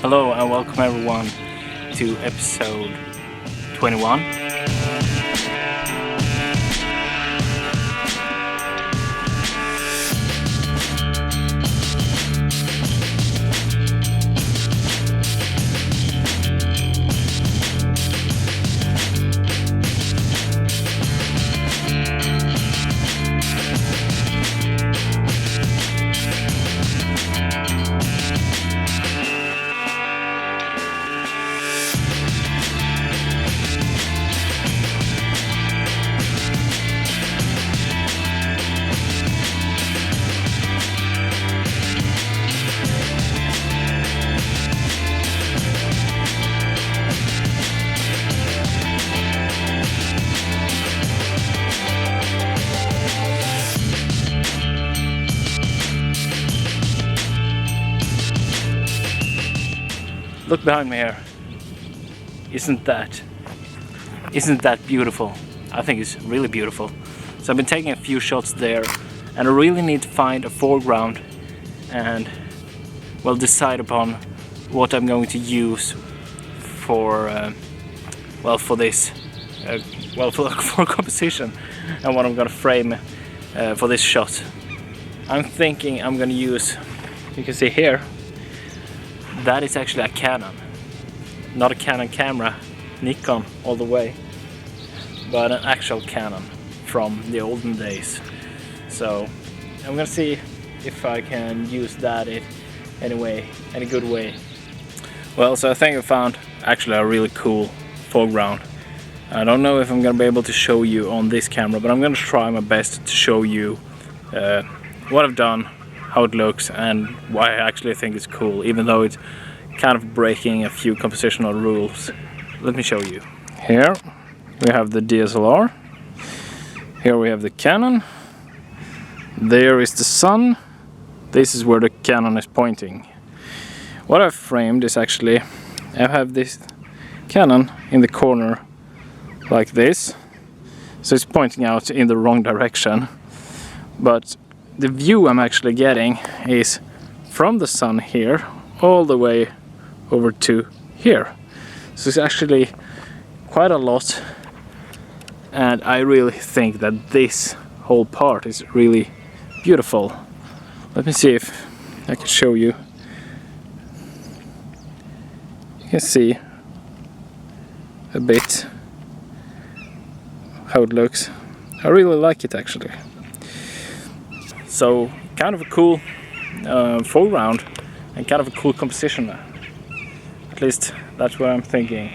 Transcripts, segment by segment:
Hello and welcome everyone to episode 21. Look behind me here. Isn't that beautiful? I think it's really beautiful. So I've been taking a few shots there, and I really need to find a foreground and decide upon what I'm going to use for this for composition and what I'm gonna frame for this shot. I'm thinking I'm gonna use, you can see here, that is actually a Canon, not a Canon camera, Nikon all the way, but an actual Canon from the olden days. So I'm gonna see if I can use that in any good way. Well, so I think I found actually a really cool foreground. I don't know if I'm gonna be able to show you on this camera, but I'm gonna try my best to show you what I've done, how it looks, and why I actually think it's cool, even though it's kind of breaking a few compositional rules. Let me show you. Here we have the DSLR. Here we have the Canon. There is the sun. This is where the Canon is pointing. What I've framed is actually, I have this Canon in the corner like this. So it's pointing out in the wrong direction. But the view I'm actually getting is from the sun here all the way over to here. So it's actually quite a lot, and I really think that this whole part is really beautiful. Let me see if I can show you. You can see a bit how it looks. I really like it actually. So kind of a cool foreground and kind of a cool composition. At least that's what I'm thinking.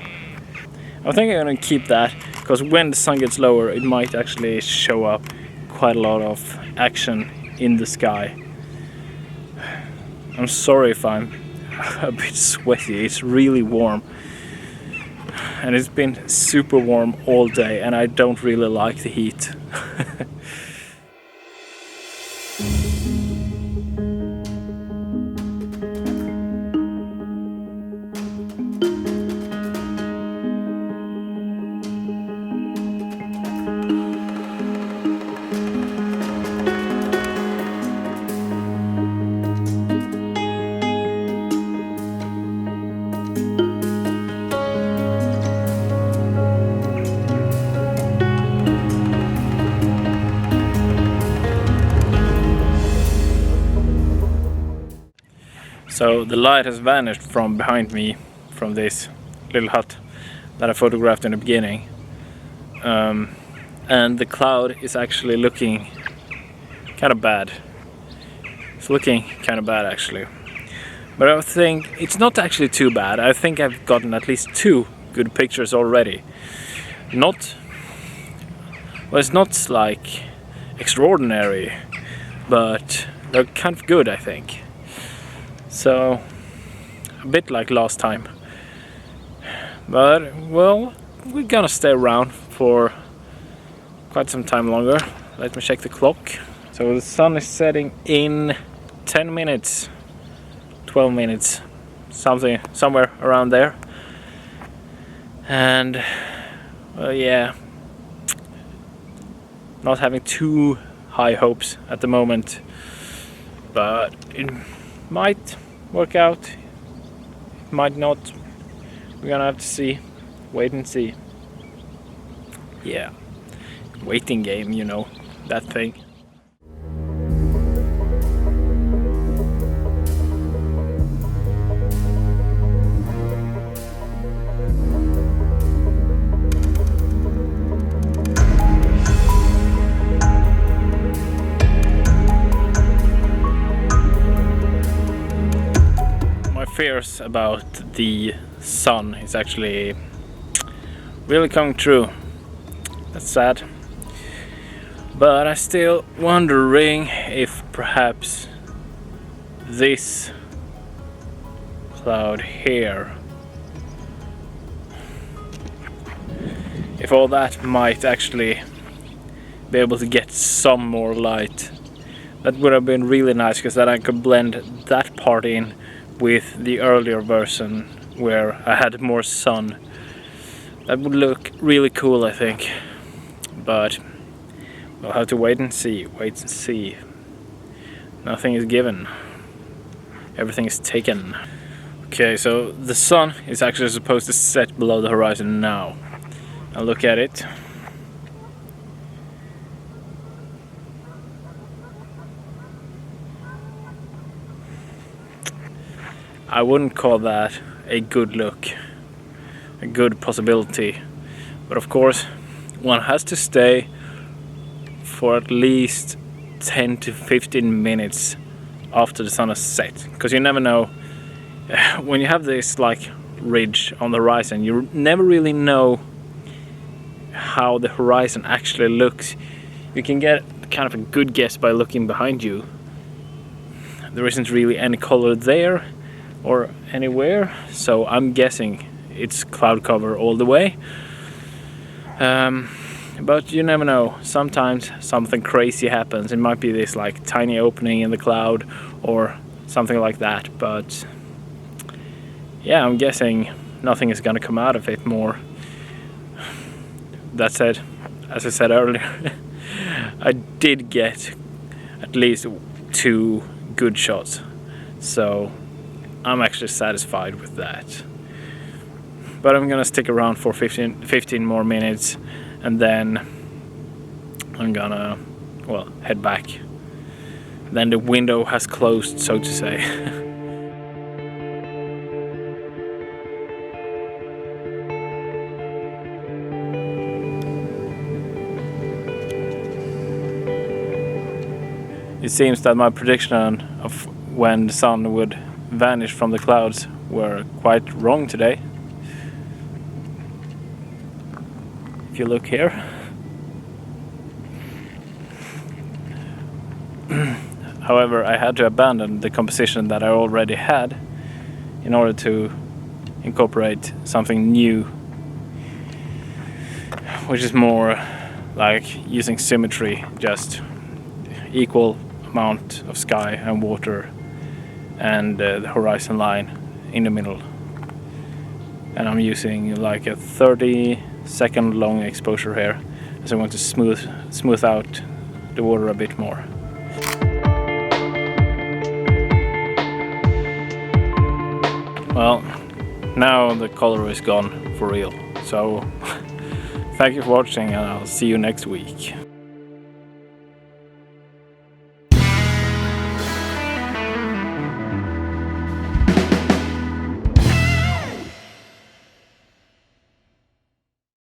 I think I'm gonna keep that, because when the sun gets lower it might actually show up quite a lot of action in the sky. I'm sorry if I'm a bit sweaty, it's really warm. And it's been super warm all day and I don't really like the heat. So the light has vanished from behind me, from this little hut that I photographed in the beginning. And the cloud is actually looking kind of bad. It's looking kind of bad actually. But I think it's not actually too bad. I think I've gotten at least 2 good pictures already. It's not like extraordinary, but they're kind of good, I think. So, a bit like last time. But, well, we're gonna stay around for quite some time longer. Let me check the clock. So the sun is setting in 10 minutes, 12 minutes, somewhere around there. And, well, yeah, not having too high hopes at the moment, but it might work out, might not. We're gonna have to see. Wait and see. Yeah, waiting game, you know, that thing. My fears about the sun is actually really coming true. That's sad. But I'm still wondering if perhaps this cloud here, if all that might actually be able to get some more light. That would have been really nice, because then I could blend that part in with the earlier version where I had more sun. That would look really cool, I think. But we'll have to wait and see. Nothing is given. Everything is taken. Okay, so the sun is actually supposed to set below the horizon now. I'll look at it. I wouldn't call that a good look, a good possibility. But of course, one has to stay for at least 10 to 15 minutes after the sun has set, because you never know. When you have this like ridge on the horizon, you never really know how the horizon actually looks. You can get kind of a good guess by looking behind you. There isn't really any color there or anywhere, so I'm guessing it's cloud cover all the way. But you never know. Sometimes something crazy happens. It might be this like tiny opening in the cloud or something like that. But yeah, I'm guessing nothing is gonna come out of it more. That said, as I said earlier, I did get at least 2 good shots, so I'm actually satisfied with that. But I'm gonna stick around for 15 more minutes, and then I'm gonna, well, head back. Then the window has closed, so to say. It seems that my prediction of when the sun would vanish from the clouds were quite wrong today. If you look here. However, I had to abandon the composition that I already had in order to incorporate something new, which is more like using symmetry, just equal amount of sky and water and the horizon line in the middle. And I'm using like a 30-second long exposure here, as I want to smooth out the water a bit more. Well, now the color is gone for real. So thank you for watching, and I'll see you next week.